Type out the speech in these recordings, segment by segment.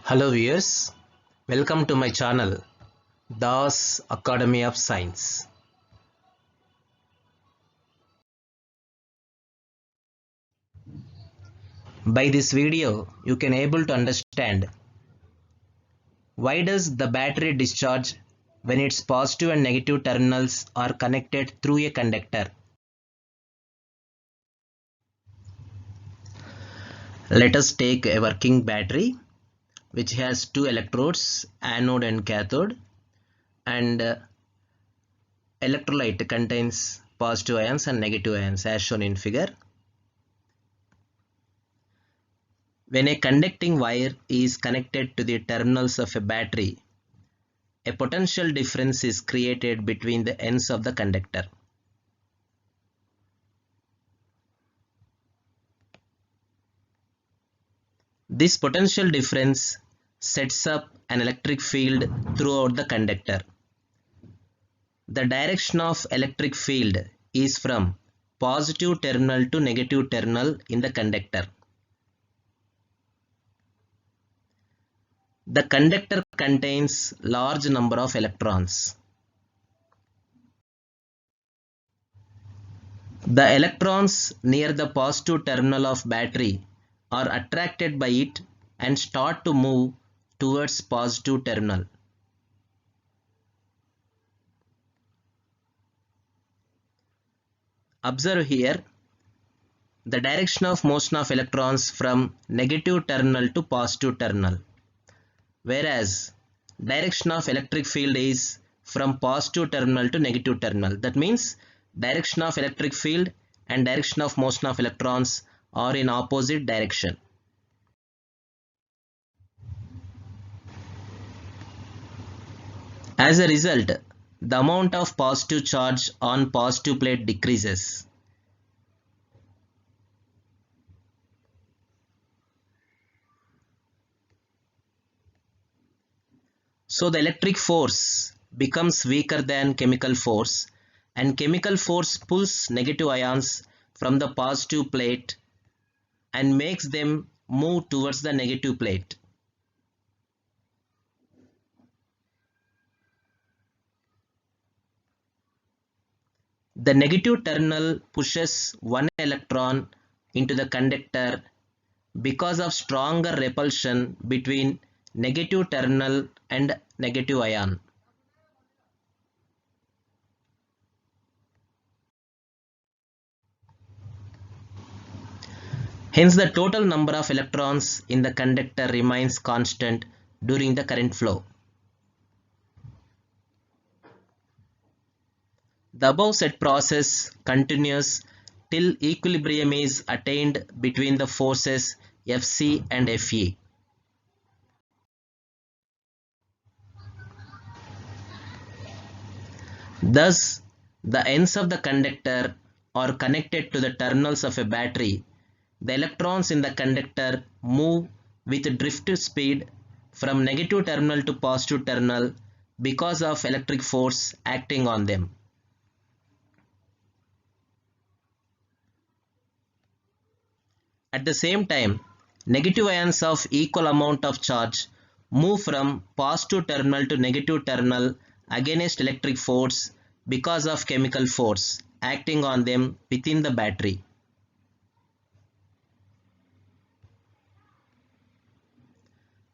Hello viewers, welcome to my channel Das Academy of Science. By this video you can able to understand why does the battery discharge when its positive and negative terminals are connected through a conductor. Let us take a working battery which has two electrodes, anode and cathode, and electrolyte contains positive ions and negative ions as shown in figure. When a conducting wire is connected to the terminals of a battery, a potential difference is created between the ends of the conductor. This potential difference sets up an electric field throughout the conductor. The direction of electric field is from positive terminal to negative terminal in the conductor. The conductor contains large number of electrons. The electrons near the positive terminal of battery are attracted by it and start to move towards positive terminal. Observe here the direction of motion of electrons from negative terminal to positive terminal, whereas direction of electric field is from positive terminal to negative terminal. That means direction of electric field and direction of motion of electrons are in opposite direction. As a result, the amount of positive charge on positive plate decreases. So the electric force becomes weaker than chemical force, and chemical force pulls negative ions from the positive plate and makes them move towards the negative plate. The negative terminal pushes one electron into the conductor because of stronger repulsion between negative terminal and negative ion. Hence the total number of electrons in the conductor remains constant during the current flow. The above said process continues till equilibrium is attained between the forces Fc and Fe. Thus, the ends of the conductor are connected to the terminals of a battery. The electrons in the conductor move with drift speed from negative terminal to positive terminal because of electric force acting on them. At the same time, negative ions of equal amount of charge move from positive terminal to negative terminal against electric force because of chemical force acting on them within the battery.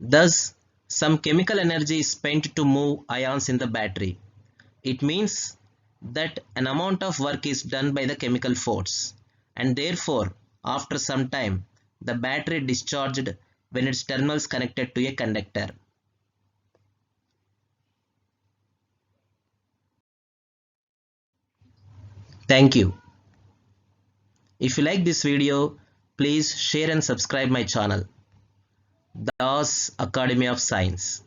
Thus, some chemical energy is spent to move ions in the battery. It means that an amount of work is done by the chemical force, and therefore after some time the battery discharged when its terminals connected to a conductor. Thank you. If you like this video, please share and subscribe my channel, Das Academy of Science.